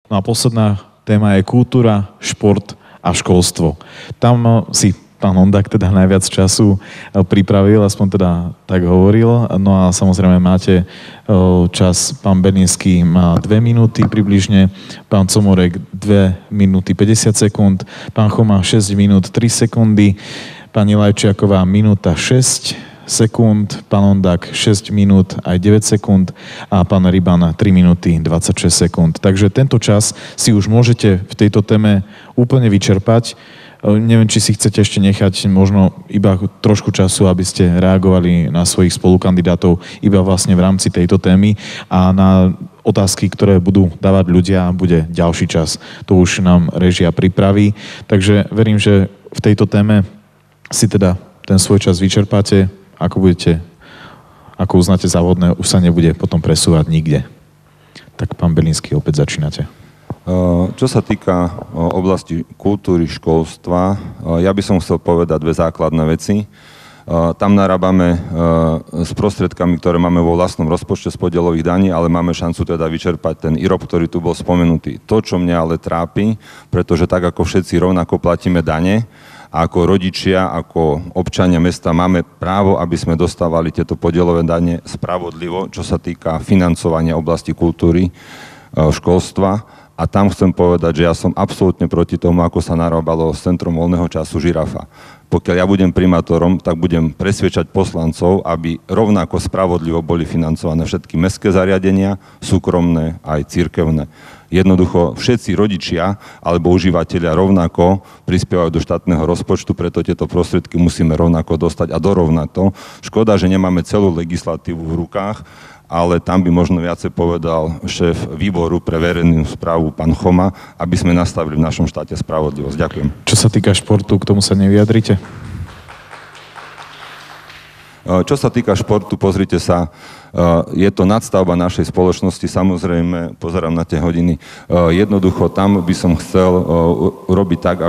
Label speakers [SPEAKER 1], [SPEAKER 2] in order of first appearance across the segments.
[SPEAKER 1] No a posledná téma je kultúra, šport a školstvo. Tam si pán Ondák teda najviac času pripravil, aspoň teda tak hovoril. No a samozrejme máte čas, pán Belinský má 2 minúty približne, pán Comorek 2 minúty 50 sekúnd, pán Choma 6 minút 3 sekundy, pani Lajčiaková minúta 6 sekúnd, pán Ondák 6 minút aj 9 sekúnd a pán Ryban 3 minúty 26 sekúnd. Takže tento čas si už môžete v tejto téme úplne vyčerpať. Neviem, či si chcete ešte nechať možno iba trošku času, aby ste reagovali na svojich spolukandidátov iba vlastne v rámci tejto témy a na otázky, ktoré budú dávať ľudia, bude ďalší čas. To už nám režia pripraví. Takže verím, že v tejto téme si teda ten svoj čas vyčerpáte. Ako uznáte za vhodné, už sa nebude potom presúvať nikde. Tak pán Belinský, opäť začínate.
[SPEAKER 2] Čo sa týka oblasti kultúry, školstva, ja by som chcel povedať 2 základné veci. Tam narábame s prostriedkami, ktoré máme vo vlastnom rozpočte z podielových daní, ale máme šancu teda vyčerpať ten IROP, ktorý tu bol spomenutý. To, čo mňa ale trápi, pretože tak ako všetci rovnako platíme dane, a ako rodičia, ako občania mesta máme právo, aby sme dostávali tieto podielové dane spravodlivo, čo sa týka financovania oblasti kultúry, školstva. A tam chcem povedať, že ja som absolútne proti tomu, ako sa narábalo s Centrom voľného času Žirafa. Pokiaľ ja budem primátorom, tak budem presviečať poslancov, aby rovnako spravodlivo boli financované všetky mestské zariadenia, súkromné aj cirkevné. Jednoducho všetci rodičia alebo užívateľia rovnako prispievajú do štátneho rozpočtu, preto tieto prostriedky musíme rovnako dostať a dorovnať to. Škoda, že nemáme celú legislatívu v rukách, ale tam by možno viacej povedal šéf výboru pre verejnú správu, pán Choma, aby sme nastavili v našom štáte spravodlivosť. Ďakujem.
[SPEAKER 1] Čo sa týka športu, k tomu sa nevyjadrite?
[SPEAKER 2] Čo sa týka športu, pozrite sa, je to nadstavba našej spoločnosti, samozrejme, pozerám na tie hodiny, jednoducho tam by som chcel robiť tak,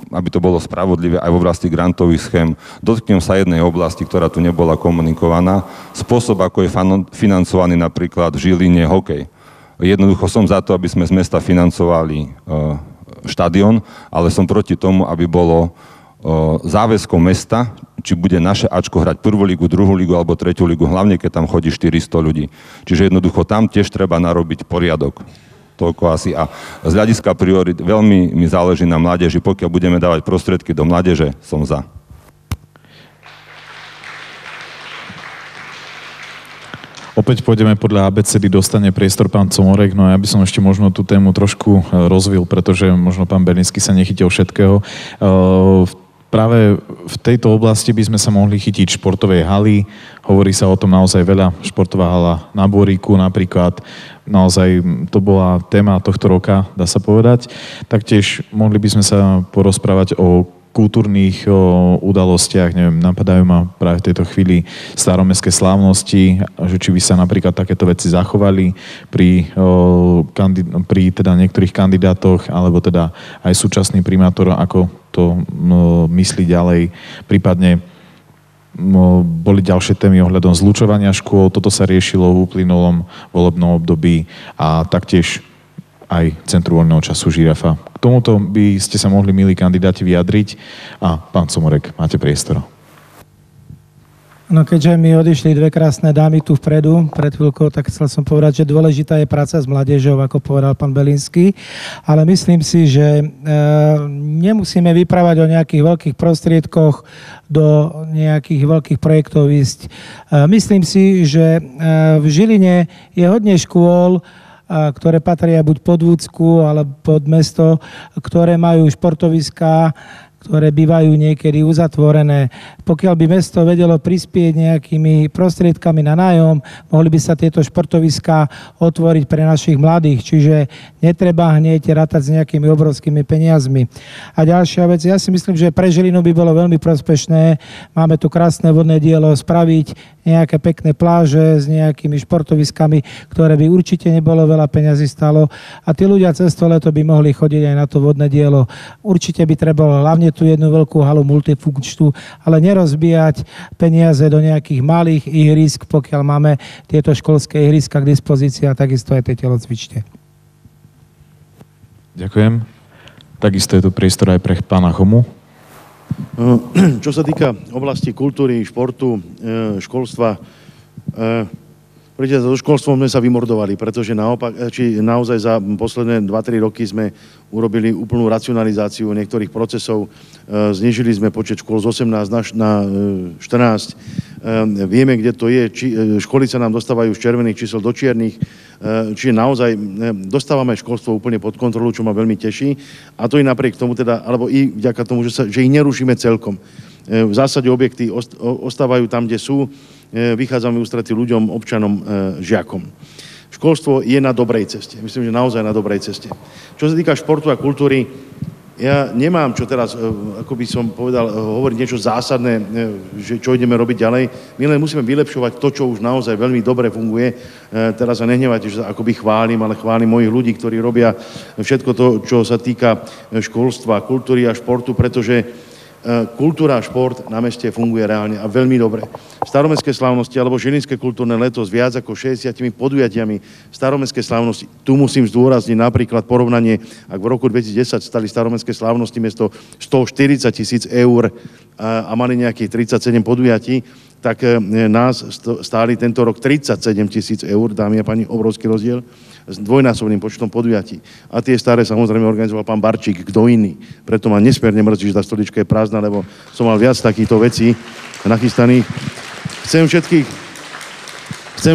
[SPEAKER 2] aby to bolo spravodlivé aj v oblasti grantových schém. Dotknem sa jednej oblasti, ktorá tu nebola komunikovaná, spôsob, ako je financovaný napríklad v Žiline hokej. Jednoducho som za to, aby sme z mesta financovali štadión, ale som proti tomu, aby bolo záväzkom mesta, či bude naše Ačko hrať prvú ligu, druhú ligu alebo tretiu ligu, hlavne keď tam chodí 400 ľudí. Čiže jednoducho tam tiež treba narobiť poriadok. Toľko asi. A z hľadiska priorit veľmi mi záleží na mládeži. Pokiaľ budeme dávať prostriedky do mládeže, som za.
[SPEAKER 1] Opäť pôjdeme podľa ABCD, dostane priestor pán Comorek, no a ja by som ešte možno tú tému trošku rozvil, pretože možno pán Belinský sa nechytil všetkého. Práve v tejto oblasti by sme sa mohli chytiť športovej haly. Hovorí sa o tom naozaj veľa. Športová hala na Boríku napríklad. Naozaj to bola téma tohto roka, dá sa povedať. Taktiež mohli by sme sa porozprávať o kultúrnych udalostiach, neviem, napadajú ma práve v tejto chvíli staromestské slávnosti, že či by sa napríklad takéto veci zachovali pri teda niektorých kandidátoch, alebo teda aj súčasný primátor, ako to myslí ďalej, prípadne boli ďalšie témy ohľadom zlučovania škôl, toto sa riešilo v uplynulom volebnom období a taktiež aj Centru voľného času Žirafa. K tomuto by ste sa mohli, milí kandidáti, vyjadriť. A pán Comorek, máte priestor.
[SPEAKER 3] No keďže mi odišli 2 krásne dámy tu vpredu, pred chvíľkou, tak chcel som povedať, že dôležitá je práca s mládežou, ako povedal pán Belinský, ale myslím si, že nemusíme vyprávať o nejakých veľkých prostriedkoch do nejakých veľkých projektov ísť. Myslím si, že v Žiline je hodne škôl, ktoré patria buď pod Vúcku alebo pod mesto, ktoré majú športoviská, ktoré bývajú niekedy uzatvorené. Pokiaľ by mesto vedelo prispieť nejakými prostriedkami na nájom, mohli by sa tieto športoviská otvoriť pre našich mladých, čiže netreba hneď rátať s nejakými obrovskými peniazmi. A ďalšia vec, ja si myslím, že pre Žilinu by bolo veľmi prospešné, máme tu krásne vodné dielo, spraviť nejaké pekné pláže s nejakými športoviskami, ktoré by určite nebolo veľa peňazí stálo a tí ľudia cez to leto by mohli chodiť aj na to vodné dielo. Určite by trebalo hlavne tú jednu veľkú halu multifunkčnú, ale nerozbíjať peniaze do nejakých malých ihrisk, pokiaľ máme tieto školské ihriska k dispozícii a takisto aj tie telocvične.
[SPEAKER 1] Ďakujem. Takisto je tu priestor aj pre pána Chomu.
[SPEAKER 4] Čo sa týka oblasti kultúry, športu, školstva, so školstvom sme sa vymordovali, pretože naozaj za posledné 2-3 roky sme urobili úplnú racionalizáciu niektorých procesov. Znížili sme počet škôl z 18 na 14. Vieme, kde to je. Školy sa nám dostávajú z červených čísel do čiernych. Čiže naozaj dostávame školstvo úplne pod kontrolu, čo ma veľmi teší. A to i napriek tomu teda, alebo i vďaka tomu, že ich nerušíme celkom. V zásade objekty ostávajú tam, kde sú. Vychádzame v ústrety ľuďom, občanom, žiakom. Školstvo je na dobrej ceste. Myslím, že naozaj na dobrej ceste. Čo sa týka športu a kultúry, ja nemám čo teraz, ako by som povedal, hovoriť niečo zásadné, že čo ideme robiť ďalej. My len musíme vylepšovať to, čo už naozaj veľmi dobre funguje. Teraz sa nehnevajte, že sa akoby chválim, ale chválim mojich ľudí, ktorí robia všetko to, čo sa týka školstva, kultúry a športu, pretože kultúra a šport na meste funguje reálne a veľmi dobre. Staromestské slávnosti alebo Žilinské kultúrne leto s viac ako 60 podujatiami staromestské slávnosti. Tu musím zdôrazniť napríklad porovnanie, ak v roku 2010 stali staromestské slávnosti miesto 140 000 eur a mali nejakých 37 podujatí, tak nás stáli tento rok 37 000 eur, dámy a páni, obrovský rozdiel, s dvojnásobným počtom podujatí. A tie staré samozrejme organizoval pán Barčík, kto iný. Preto ma nesmierne mrzí, že tá stolička je prázdna, lebo som mal viac takýchto vecí nachystaných. Chcem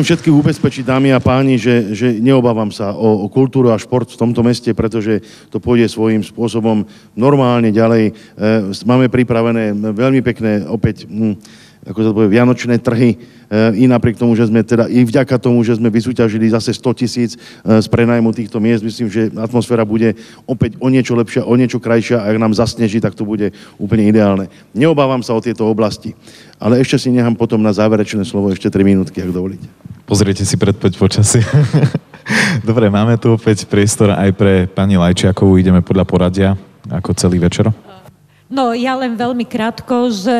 [SPEAKER 4] všetkých ubezpečiť, dámy a páni, že neobávam sa o kultúru a šport v tomto meste, pretože to pôjde svojím spôsobom normálne ďalej. Máme pripravené veľmi pekné opäť ako sa povie, vianočné trhy, i napriek tomu, že sme teda, i vďaka tomu, že sme vysúťažili zase 100 000 z prenajmu týchto miest, myslím, že atmosféra bude opäť o niečo lepšia, o niečo krajšia a ak nám zasneží, tak to bude úplne ideálne. Neobávam sa o tieto oblasti, ale ešte si nechám potom na záverečné slovo ešte 3 minútky, ak dovolíte.
[SPEAKER 1] Pozrite si predpoveď počasie. Dobre, máme tu opäť priestor aj pre pani Lajčiakovú, ideme podľa poradia, ako celý večer.
[SPEAKER 5] No, ja len veľmi krátko, že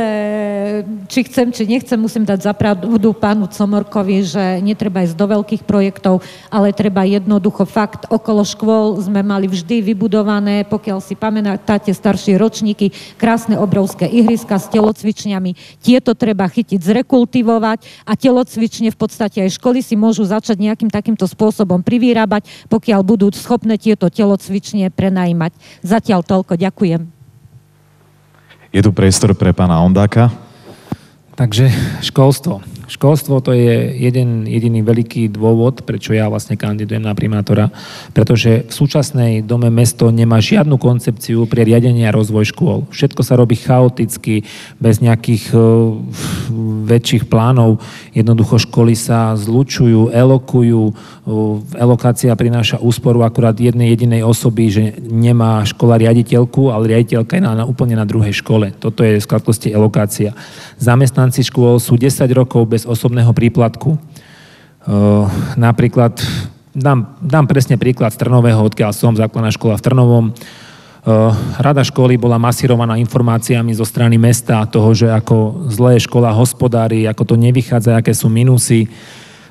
[SPEAKER 5] či chcem, či nechcem, musím dať za pravdu pánu Comorkovi, že netreba ísť do veľkých projektov, ale treba jednoducho fakt, okolo škôl sme mali vždy vybudované, pokiaľ si pamätáte staršie ročníky, krásne obrovské ihriska s telocvičňami. Tieto treba chytiť, zrekultivovať a telocvične v podstate aj školy si môžu začať nejakým takýmto spôsobom privyrábať, pokiaľ budú schopné tieto telocvične prenajímať. Zatiaľ toľko, ďakujem.
[SPEAKER 1] Je tu priestor pre pána Ondáka.
[SPEAKER 6] Takže školstvo. Školstvo to je jeden jediný veľký dôvod, prečo ja vlastne kandidujem na primátora, pretože v súčasnej dome mesto nemá žiadnu koncepciu pre riadenie a rozvoj škôl. Všetko sa robí chaoticky, bez nejakých väčších plánov. Jednoducho školy sa zlučujú, elokujú. Elokácia prináša úsporu akurát jednej jedinej osoby, že nemá škola riaditeľku, ale riaditeľka je úplne na druhej škole. Toto je v skratkosti elokácia. Zamestnanci škôl sú 10 rokov bez osobného príplatku. Napríklad, dám presne príklad z Trnového, odkiaľ som, základná škola v Trnovom. Rada školy bola masírovaná informáciami zo strany mesta toho, že ako zlé škola hospodári, ako to nevychádza, aké sú minusy.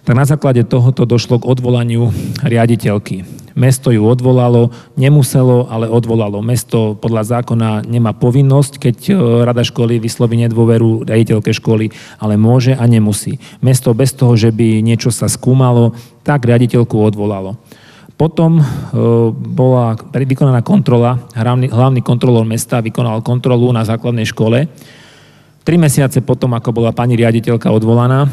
[SPEAKER 6] Tak na základe tohoto došlo k odvolaniu riaditeľky. Mesto ju odvolalo, nemuselo, ale odvolalo. Mesto podľa zákona nemá povinnosť, keď rada školy vysloví nedôveru riaditeľke školy, ale môže a nemusí. Mesto bez toho, že by niečo sa skúmalo, tak riaditeľku odvolalo. Potom bola vykonaná kontrola, hlavný kontrolór mesta vykonal kontrolu na základnej škole. 3 mesiace potom, ako bola pani riaditeľka odvolaná,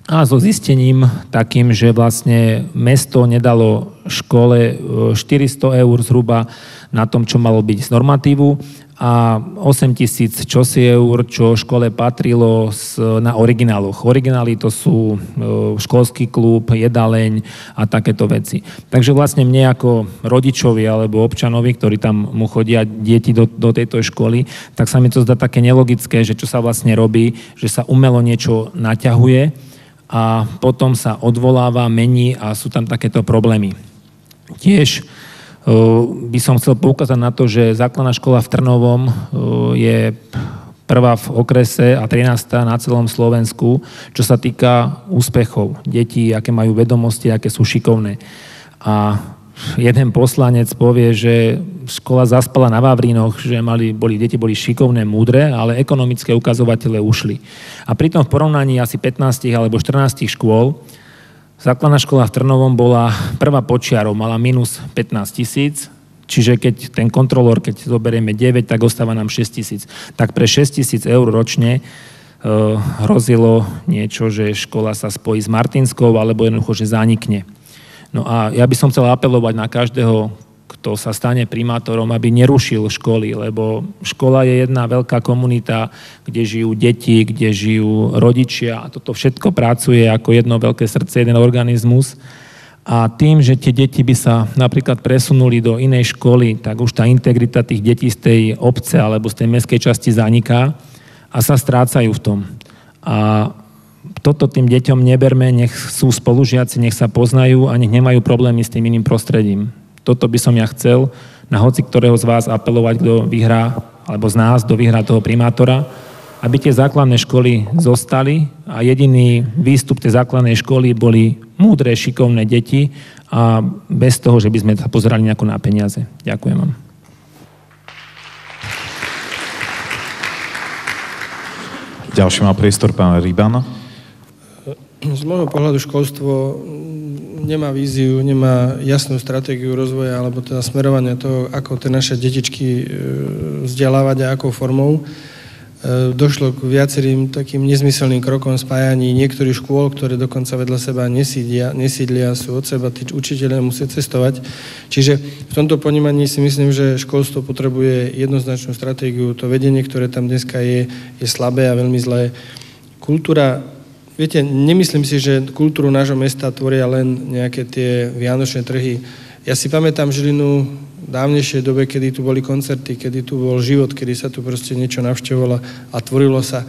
[SPEAKER 6] a so zistením takým, že vlastne mesto nedalo škole 400 eur zhruba na tom, čo malo byť z normatívu a 8 000 čosi eur, čo škole patrilo na origináloch. Originály to sú školský klub, jedáleň a takéto veci. Takže vlastne mne ako rodičovi alebo občanovi, ktorí tam mu chodia deti do tejto školy, tak sa mi to zdá také nelogické, že čo sa vlastne robí, že sa umelo niečo naťahuje a potom sa odvoláva, mení a sú tam takéto problémy. Tiež by som chcel poukázať na to, že základná škola v Trnovom je prvá v okrese a 13. na celom Slovensku, čo sa týka úspechov detí, aké majú vedomosti, aké sú šikovné. A jeden poslanec povie, že škola zaspala na Vavrínoch, že deti boli šikovné, múdre, ale ekonomické ukazovatele ušli. A pritom v porovnaní asi 15 alebo 14 škôl, základná škola v Trnovom bola prvá počiarov, mala minus 15 000, čiže keď ten kontrolór, keď zoberieme 9, tak ostáva nám 6 000. Tak pre 6 000 eur ročne hrozilo niečo, že škola sa spojí s Martinskou, alebo jednoducho, že zanikne. No a ja by som chcel apelovať na každého, kto sa stane primátorom, aby nerušil školy, lebo škola je jedna veľká komunita, kde žijú deti, kde žijú rodičia a toto všetko pracuje ako jedno veľké srdce, jeden organizmus. A tým, že tie deti by sa napríklad presunuli do inej školy, tak už tá integrita tých detí z tej obce alebo z tej mestskej časti zaniká a sa strácajú v tom. A toto tým deťom neberme, nech sú spolužiaci, nech sa poznajú a nech nemajú problémy s tým iným prostredím. Toto by som ja chcel na hoci ktorého z vás apelovať, kto vyhrá, alebo z nás, kto vyhrá toho primátora, aby tie základné školy zostali a jediný výstup tej základnej školy boli múdre, šikovné deti a bez toho, že by sme sa pozerali nejako na peniaze. Ďakujem vám.
[SPEAKER 1] Ďalší má priestor pán Ryban.
[SPEAKER 7] Z môjho pohľadu školstvo nemá víziu, nemá jasnú stratégiu rozvoja alebo teda smerovania toho, ako tie naše detičky vzdelávať a akou formou. Došlo k viacerým takým nezmyselným krokom spájaní niektorých škôl, ktoré dokonca vedľa seba nesídlia, sú od seba, tí učitelia musia cestovať. Čiže v tomto ponímaní si myslím, že školstvo potrebuje jednoznačnú stratégiu. To vedenie, ktoré tam dneska je slabé a veľmi zlé. Kultúra, viete, nemyslím si, že kultúru nášho mesta tvoria len nejaké tie vianočné trhy. Ja si pamätám Žilinu v dávnejšej dobe, kedy tu boli koncerty, kedy tu bol život, kedy sa tu proste niečo navštevovalo a tvorilo sa.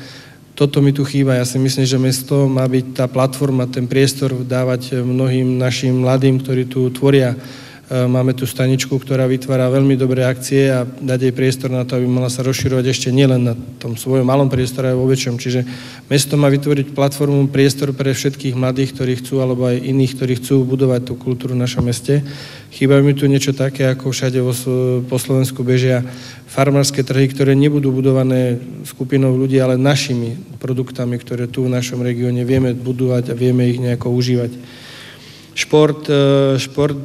[SPEAKER 7] Toto mi tu chýba. Ja si myslím, že mesto má byť tá platforma, ten priestor dávať mnohým našim mladým, ktorí tu tvoria. Máme tu staničku, ktorá vytvára veľmi dobré akcie a dať jej priestor na to, aby mohla sa rozširovať ešte nielen na tom svojom malom priestore, ale vo väčšom. Čiže mesto má vytvoriť platformu, priestor pre všetkých mladých, ktorí chcú, alebo aj iných, ktorí chcú budovať tú kultúru v našom meste. Chýba mi tu niečo také, ako všade po Slovensku bežia farmárske trhy, ktoré nebudú budované skupinou ľudí, ale našimi produktami, ktoré tu v našom regióne vieme budovať a vieme ich nejako užívať. Šport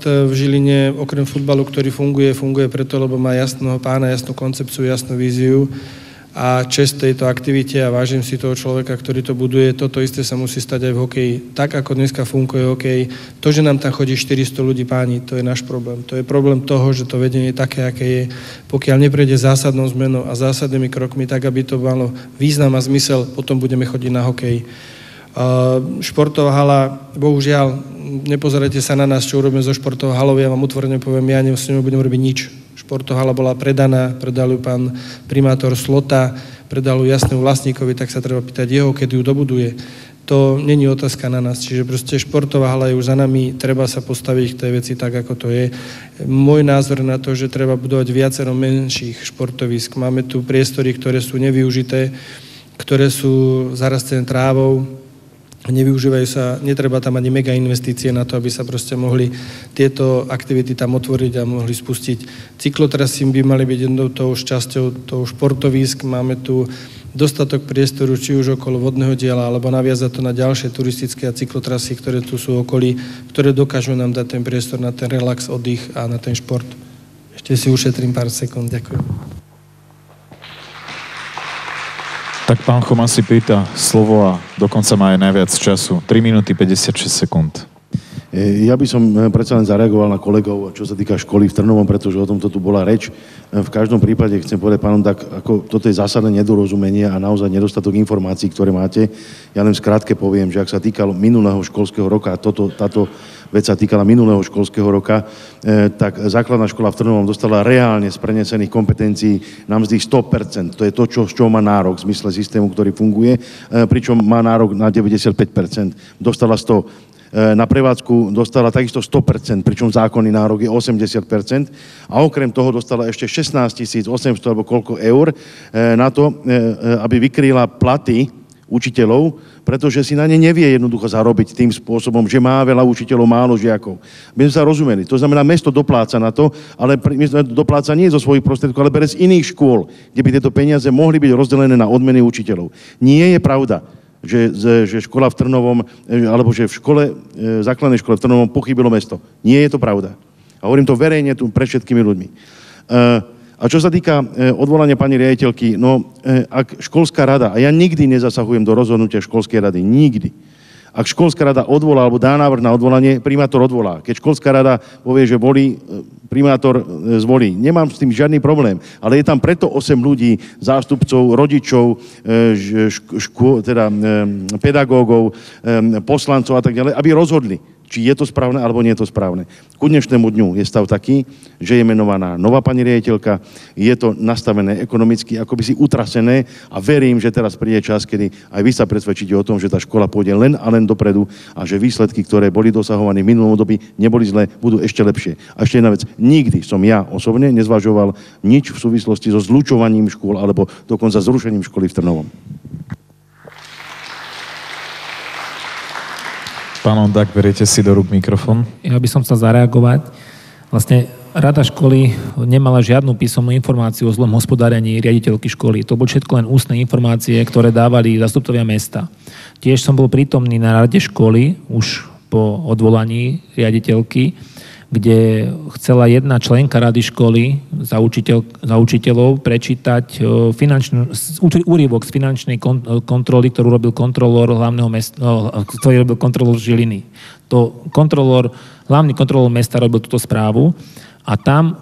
[SPEAKER 7] v Žiline, okrem futbalu, ktorý funguje preto, lebo má jasného pána, jasnú koncepciu, jasnú víziu a čest tejto aktivite a vážim si toho človeka, ktorý to buduje. Toto isté sa musí stať aj v hokeji. Tak, ako dneska funguje hokej, to, že nám tam chodí 400 ľudí páni, to je náš problém. To je problém toho, že to vedenie je také, aké je. Pokiaľ neprejde zásadnou zmenou a zásadnými krokmi, tak, aby to malo význam a zmysel, potom budeme chodiť na hokej. Športová hala, bohužiaľ, nepozerajte sa na nás, čo urobíme so športovou halou, ja vám otvorene poviem, ja s ňou budem robiť nič. Športová hala bola predaná, predal ju pán primátor Slota, predal ju jasnému vlastníkovi, tak sa treba pýtať jeho, keď ju dobuduje. To není otázka na nás, čiže proste športová hala je už za nami, treba sa postaviť k tej veci tak, ako to je. Môj názor na to, že treba budovať viacero menších športovísk. Máme tu priestory, ktoré sú nevyužité, ktoré sú zarastené trávou, nevyužívajú sa, netreba tam ani mega investície na to, aby sa proste mohli tieto aktivity tam otvoriť a mohli spustiť. Cyklotrasy by mali byť jednou tou časťou toho športovísk. Máme tu dostatok priestoru, či už okolo vodného diela, alebo naviazať to na ďalšie turistické a cyklotrasy, ktoré tu sú okolí, ktoré dokážu nám dať ten priestor na ten relax, oddych a na ten šport. Ešte si ušetrím pár sekúnd. Ďakujem.
[SPEAKER 1] Tak pán Choma si pýta slovo a dokonca má aj najviac času. 3 minúty 56 sekúnd.
[SPEAKER 4] Ja by som predsa len zareagoval na kolegov, čo sa týka školy v Trnovom, pretože o tomto tu bola reč. V každom prípade chcem povedať pánom, tak ako toto je zásadné nedorozumenie a naozaj nedostatok informácií, ktoré máte. Ja len skrátke poviem, že ak sa týkalo minulého školského roka, táto vec sa týkala minulého školského roka, tak základná škola v Trnovom dostala reálne z prenesených kompetencií na mzdy 100%. To je to, z čoho má nárok v zmysle systému, ktorý funguje, pričom má nárok na 95%. Dostala 100%. Na prevádzku dostala takisto 100%, pričom zákonný nárok je 80%. A okrem toho dostala ešte 16 800 alebo koľko eur na to, aby vykryla platy učiteľov, pretože si na ne nevie jednoducho zarobiť tým spôsobom, že má veľa učiteľov, málo žiakov. My sme sa rozumeli. To znamená, mesto dopláca na to, ale mesto dopláca nie zo svojich prostriedkov, ale bez iných škôl, kde by tieto peniaze mohli byť rozdelené na odmeny učiteľov. Nie je pravda, že škola v Trnovom, alebo že v základnej škole v Trnovom pochybilo mesto. Nie je to pravda. A hovorím to verejne tu pred všetkými ľuďmi. A čo sa týka odvolania pani riaditeľky, ak školská rada, a ja nikdy nezasahujem do rozhodnutia školskej rady, nikdy. Ak školská rada odvolá alebo dá návrh na odvolanie, primátor odvolá. Keď školská rada povie, že volí, primátor zvolí. Nemám s tým žiadny problém, ale je tam preto 8 ľudí, zástupcov, rodičov, pedagógov, poslancov a tak ďalej, aby rozhodli, či je to správne, alebo nie je to správne. Ku dnešnému dňu je stav taký, že je menovaná nová pani riaditeľka, je to nastavené ekonomicky, akoby si utrasené a verím, že teraz príde čas, kedy aj vy sa presvedčíte o tom, že tá škola pôjde len a len dopredu a že výsledky, ktoré boli dosahované v minulom období, neboli zlé, budú ešte lepšie. A ešte jedna vec, nikdy som ja osobne nezvažoval nič v súvislosti so zlučovaním škôl alebo dokonca zrušením školy v Trnovom.
[SPEAKER 1] Pán Ondak, beriete si do rúk mikrofón.
[SPEAKER 6] Ja by som chcel zareagovať. Vlastne rada školy nemala žiadnu písomnú informáciu o zlom hospodárení riaditeľky školy. To boli všetko len ústne informácie, ktoré dávali zástupcovia mesta. Tiež som bol prítomný na rade školy už po odvolaní riaditeľky, kde chcela jedna členka rady školy za učiteľov prečítať úryvok z finančnej kontroly, ktorú robil kontrolór hlavného mesta, ktorý robil kontrolór Žiliny. Hlavný kontrolór mesta robil túto správu a tam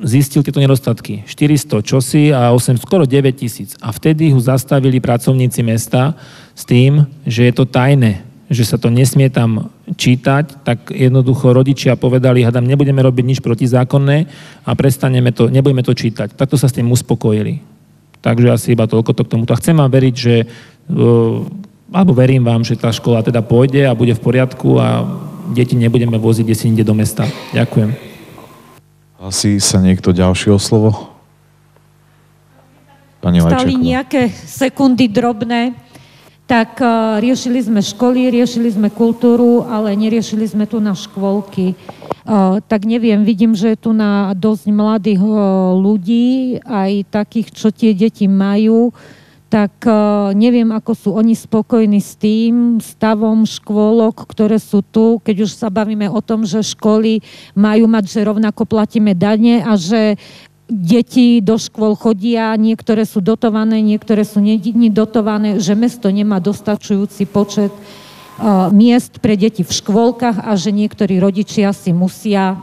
[SPEAKER 6] zistil tieto nedostatky. 400 čosi a skoro 9 000. A vtedy ho zastavili pracovníci mesta s tým, že je to tajné, že sa to nesmie tam čítať, tak jednoducho rodičia povedali, hádam, nebudeme robiť nič protizákonné a nebudeme to čítať. Takto sa s tým uspokojili. Takže asi iba toľko k tomuto. A chcem vám veriť, že alebo verím vám, že tá škola teda pôjde a bude v poriadku a deti nebudeme voziť desi inde do mesta. Ďakujem.
[SPEAKER 1] Hlasí sa niekto ďalší o slovo? Pani Lajčáková.
[SPEAKER 5] Stali nejaké sekundy drobné. Tak riešili sme školy, riešili sme kultúru, ale neriešili sme tu na škôlky. Tak neviem, vidím, že je tu na dosť mladých ľudí, aj takých, čo tie deti majú, tak neviem, ako sú oni spokojní s tým stavom škôlok, ktoré sú tu, keď už sa bavíme o tom, že školy majú mať, že rovnako platíme dane a že deti do škôl chodia, niektoré sú dotované, niektoré sú nedotované, že mesto nemá dostačujúci počet miest pre deti v škôlkach a že niektorí rodičia si musia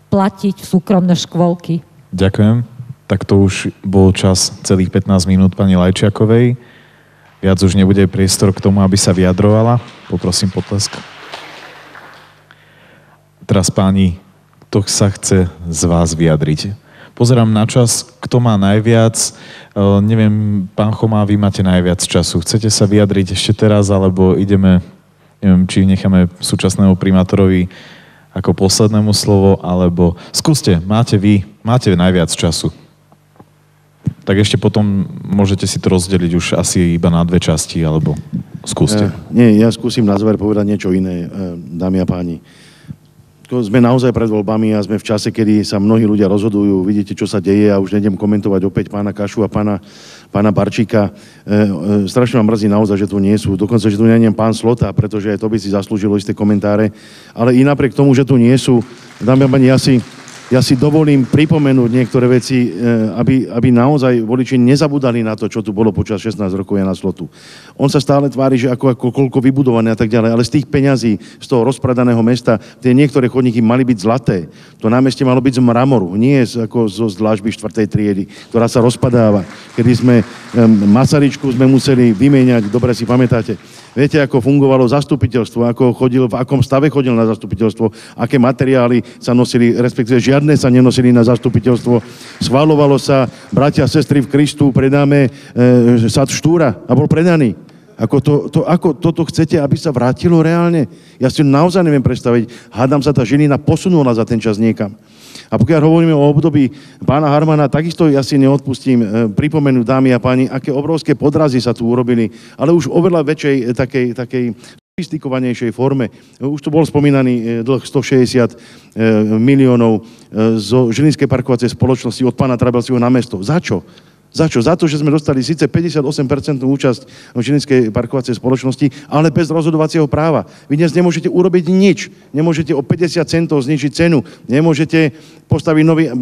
[SPEAKER 5] platiť súkromné škôlky.
[SPEAKER 1] Ďakujem. Tak to už bol čas celých 15 minút pani Lajčiakovej. Viac už nebude priestor k tomu, aby sa vyjadrovala. Poprosím potlesk. Teraz páni, kto sa chce z vás vyjadriť? Pozerám na čas, kto má najviac. Neviem, pán Chomá, vy máte najviac času. Chcete sa vyjadriť ešte teraz, alebo ideme, neviem, či necháme súčasnému primátorovi ako poslednému slovo, alebo skúste, máte najviac času. Tak ešte potom môžete si to rozdeliť už asi iba na dve časti, alebo skúste.
[SPEAKER 4] Nie, ja skúsim na záver povedať niečo iné, dámy a páni. Sme naozaj pred voľbami a sme v čase, kedy sa mnohí ľudia rozhodujú. Vidíte, čo sa deje a už nejdem komentovať opäť pána Kašu a pána Barčíka. Strašne ma mrzí naozaj, že tu nie sú. Dokonca, že tu nie je pán Slota, pretože to by si zaslúžilo isté komentáre. Ale i napriek tomu, že tu nie sú, dámy a páni, ja si dovolím pripomenúť niektoré veci, aby naozaj voliči nezabudali na to, čo tu bolo počas 16 rokov Jana Slotu. On sa stále tvári, že ako koľko vybudované a tak ďalej, ale z tých peňazí, z toho rozpradaného mesta, tie niektoré chodníky mali byť zlaté. To námestie malo byť z mramoru, nie ako zo dlážby 4. triedy, ktorá sa rozpadáva. Kedy sme Masaryčku sme museli vymieňať, dobre si pamätáte. Viete, ako fungovalo zastupiteľstvo, v akom stave chodil na zastupiteľstvo, aké materiály sa nosili, respektíve žiadne sa nenosili na zastupiteľstvo. Schvaľovalo sa, bratia a sestry v Kristu, predáme sad Štúra a bol predaný. Ako toto chcete, aby sa vrátilo reálne? Ja si naozaj neviem predstaviť. Hádam sa tá Žilina posunula za ten čas niekam. A pokiaľ hovoríme o období pána Harmana, takisto ja si neodpustím pripomenúť, dámy a páni, aké obrovské podrazy sa tu urobili, ale už oveľa väčšej takej sofistikovanejšej forme. Už tu bol spomínaný dlh 160 miliónov zo Žilinskej parkovacej spoločnosti od pána Trabelsiho na mesto. Za čo? Za čo? Za to, že sme dostali síce 58% účasť v Žilinskej parkovacej spoločnosti, ale bez rozhodovacieho práva. Vy dnes nemôžete urobiť nič. Nemôžete o 50 centov znižiť cenu. Nemôžete postaviť nový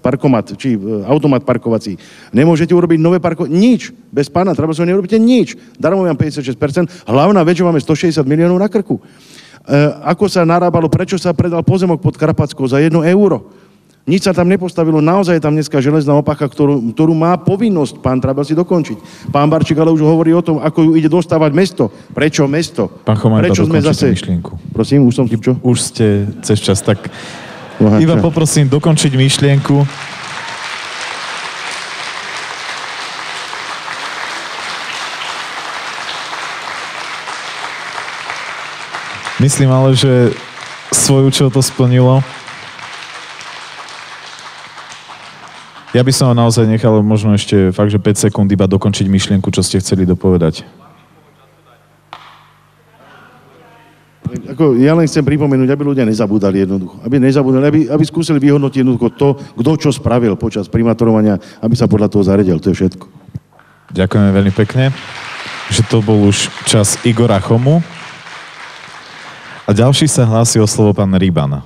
[SPEAKER 4] parkomat, či automat parkovací. Nemôžete urobiť nové nič. Bez pána Trabelsiho neurobíte nič. Darmo mám 56%. Hlavná vec, že máme 160 miliónov na krku. Ako sa narábalo, prečo sa predal pozemok pod Karpackou za 1 euro? Nič sa tam nepostavilo, naozaj je tam dneska železná opacha, ktorú má povinnosť pán Trabelsi dokončiť. Pán Barčík ale už hovorí o tom, ako ju ide dostávať mesto. Prečo mesto?
[SPEAKER 1] Pán Chomaj,
[SPEAKER 4] prečo sme zase...
[SPEAKER 1] myšlienku.
[SPEAKER 4] Prosím, už som tu čo?
[SPEAKER 1] Už ste cez čas, tak iba poprosím dokončiť myšlienku. Myslím ale, že svoj účel to splnilo. Ja by som ho naozaj nechal možno ešte fakt, že 5 sekúnd iba dokončiť myšlienku, čo ste chceli dopovedať.
[SPEAKER 4] Ja len chcem pripomenúť, aby ľudia nezabúdali jednoducho. Aby skúsili vyhodnotiť jednoducho to, kto čo spravil počas primátorovania, aby sa podľa toho zaredil. To je všetko.
[SPEAKER 1] Ďakujeme veľmi pekne, že to bol už čas Igora Chomu. A ďalší sa hlási o slovo pán Rybana.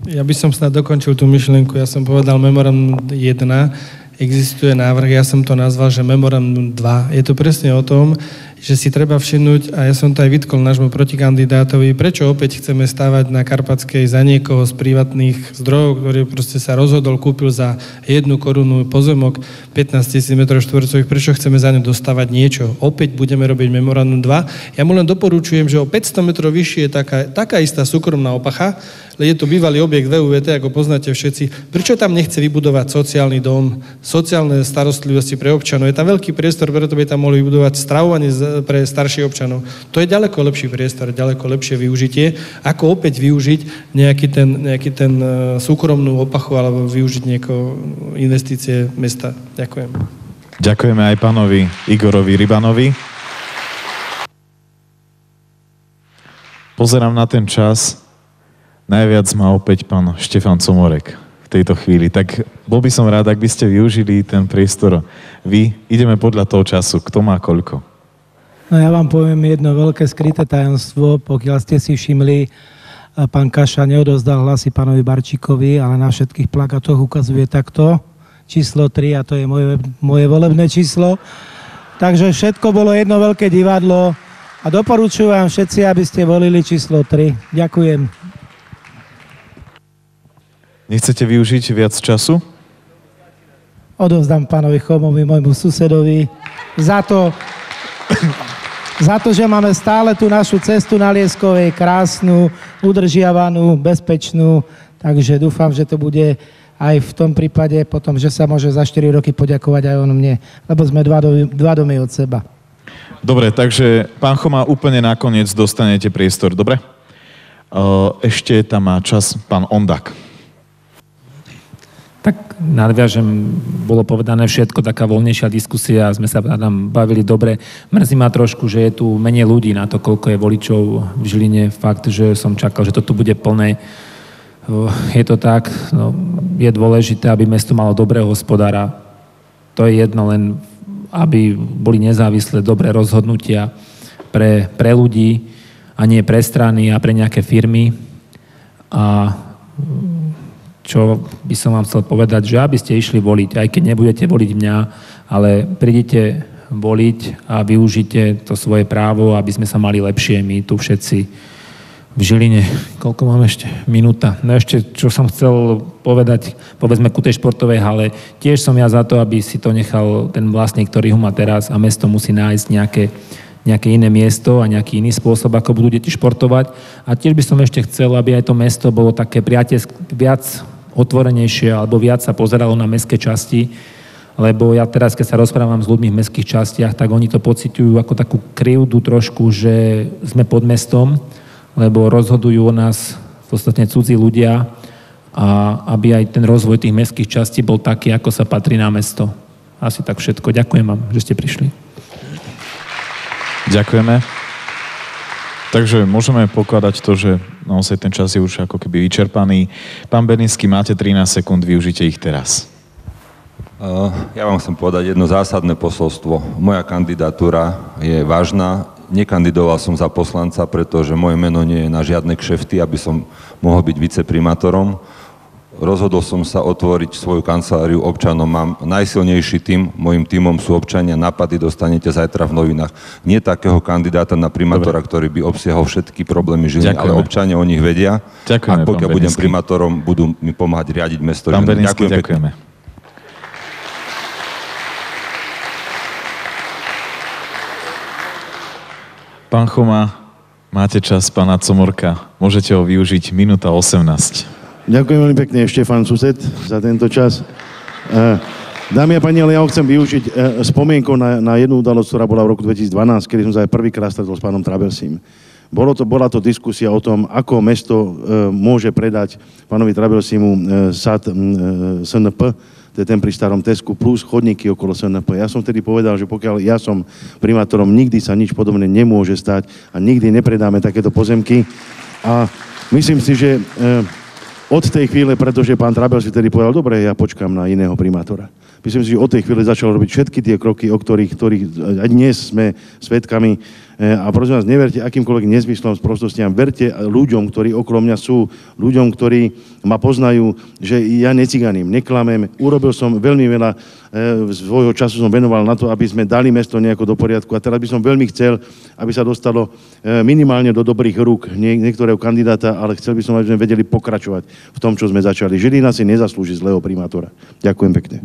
[SPEAKER 7] Ja by som snad dokončil tú myšlienku. Ja som povedal memorandum 1, existuje návrh, ja som to nazval, že memorandum 2. Je to presne o tom, že si treba všimnúť, a ja som to aj vytkol nášmu protikandidátovi, prečo opäť chceme stávať na Karpatskej za niekoho z privátnych zdrojov, ktorý proste sa rozhodol, kúpil za 1 korunu pozemok 15 000 m2, prečo chceme za ňu dostávať niečo. Opäť budeme robiť memorandum 2. Ja mu len doporučujem, že o 500 metrov vyššie je taká istá súkromná opacha, je to bývalý objekt VUVT, ako poznáte všetci. Prečo tam nechce vybudovať sociálny dom, sociálne starostlivosti pre občanov? Je tam veľký priestor, preto by tam mohli vybudovať stravovanie pre starších občanov. To je ďaleko lepší priestor, ďaleko lepšie využitie, ako opäť využiť nejaký ten súkromnú opachu alebo využiť niekoho investície mesta. Ďakujem.
[SPEAKER 1] Ďakujeme aj pánovi Igorovi Rybanovi. Pozerám na ten čas. Najviac má opäť pán Štefan Comorek v tejto chvíli. Tak bol by som rád, ak by ste využili ten priestor. Vy, ideme podľa toho času. Kto má koľko?
[SPEAKER 3] No ja vám poviem jedno veľké skryté tajomstvo. Pokiaľ ste si všimli, pán Kaša neodozdal hlasy pánovi Barčíkovi, ale na všetkých plakátoch ukazuje takto. Číslo 3 a to je moje volebné číslo. Takže všetko bolo jedno veľké divadlo a doporučujem vám všetci, aby ste volili číslo 3. Ďakujem.
[SPEAKER 1] Nechcete využiť viac času?
[SPEAKER 3] Odovzdám pánovi Chomovi, môjmu susedovi, za to, že máme stále tú našu cestu na Lieskovej krásnu, udržiavanú, bezpečnú, takže dúfam, že to bude aj v tom prípade potom, že sa môže za 4 roky poďakovať aj on mne, lebo sme dva domy od seba.
[SPEAKER 1] Dobre, takže pán Choma, úplne nakoniec dostanete priestor, dobre? Ešte tam má čas pán Ondak.
[SPEAKER 6] Tak nadviažem, bolo povedané všetko, taká voľnejšia diskusia, sme sa tam bavili dobre. Mrzí ma trošku, že je tu menej ľudí na to, koľko je voličov v Žiline. Fakt, že som čakal, že to tu bude plné. Je to tak, no, je dôležité, aby mesto malo dobrého hospodára. To je jedno, len aby boli nezávislé dobré rozhodnutia pre ľudí a nie pre strany a pre nejaké firmy. A čo by som vám chcel povedať, že aby ste išli voliť, aj keď nebudete voliť mňa, ale prídite voliť a využite to svoje právo, aby sme sa mali lepšie my tu všetci v Žiline. Koľko máme ešte? Minúta. No ešte, čo som chcel povedať, povedzme ku tej športovej hale, tiež som ja za to, aby si to nechal ten vlastník, ktorý ho má teraz a mesto musí nájsť nejaké iné miesto a nejaký iný spôsob, ako budú deti športovať. A tiež by som ešte chcel, aby aj to mesto bolo také priateľské, viac otvorenejšie alebo viac sa pozeralo na mestské časti, lebo ja teraz, keď sa rozprávam s ľuďmi v mestských častiach, tak oni to pociťujú ako takú krivdu trošku, že sme pod mestom, lebo rozhodujú o nás podstatne cudzí ľudia a aby aj ten rozvoj tých mestských častí bol taký, ako sa patrí na mesto. Asi tak všetko. Ďakujem vám, že ste prišli.
[SPEAKER 1] Ďakujeme. Takže môžeme pokladať to, že naozaj ten čas je už ako keby vyčerpaný. Pán Belinsky, máte 13 sekúnd, využite ich teraz.
[SPEAKER 2] Ja vám chcem povedať jedno zásadné posolstvo. Moja kandidatúra je vážna. Nekandidoval som za poslanca, pretože moje meno nie je na žiadne kšefty, aby som mohol byť viceprimátorom. Rozhodol som sa otvoriť svoju kanceláriu občanom. Mám najsilnejší tím, môjim tímom sú občania, nápady dostanete zajtra v novinách. Nie takého kandidáta na primátora, ktorý by obsiahol všetky problémy Žiliny, ale občania o nich vedia.
[SPEAKER 1] Ďakujeme,
[SPEAKER 2] a pokiaľ budem primátorom, budú mi pomáhať riadiť mesto Žiliny.
[SPEAKER 1] Ďakujeme. Pán Choma, máte čas pána Comorka. Môžete ho využiť, minúta 18.
[SPEAKER 4] Ďakujem veľmi pekne, Štefan Sused, za tento čas. Dámy a páni, ale ja ho chcem využiť spomienkou na jednu udalosť, ktorá bola v roku 2012, kedy som sa aj prvýkrát stretol s pánom Trabelsím. Bola to diskusia o tom, ako mesto môže predať pánovi Trabelsimu sad SNP, to je ten pri starom Tesku, plus chodníky okolo SNP. Ja som vtedy povedal, že pokiaľ ja som primátorom, nikdy sa nič podobné nemôže stať a nikdy nepredáme takéto pozemky. A myslím si, že od tej chvíle, pretože pán Trabel si vtedy povedal, dobre, ja počkám na iného primátora. Myslím si, že od tej chvíle začal robiť všetky tie kroky, o ktorých aj dnes sme svedkami. A prosím vás, neverte akýmkoľvek nezmyslom, sprostostiam, verte ľuďom, ktorí okolo mňa sú, ľuďom, ktorí ma poznajú, že ja neciganím, neklamem. Urobil som veľmi veľa, svojho času som venoval na to, aby sme dali mesto nejako do poriadku a teraz by som veľmi chcel, aby sa dostalo minimálne do dobrých rúk niektorého kandidáta, ale chcel by som, aby sme vedeli pokračovať v tom, čo sme začali. Žilina si nezaslúži zlého primátora. Ďakujem pekne.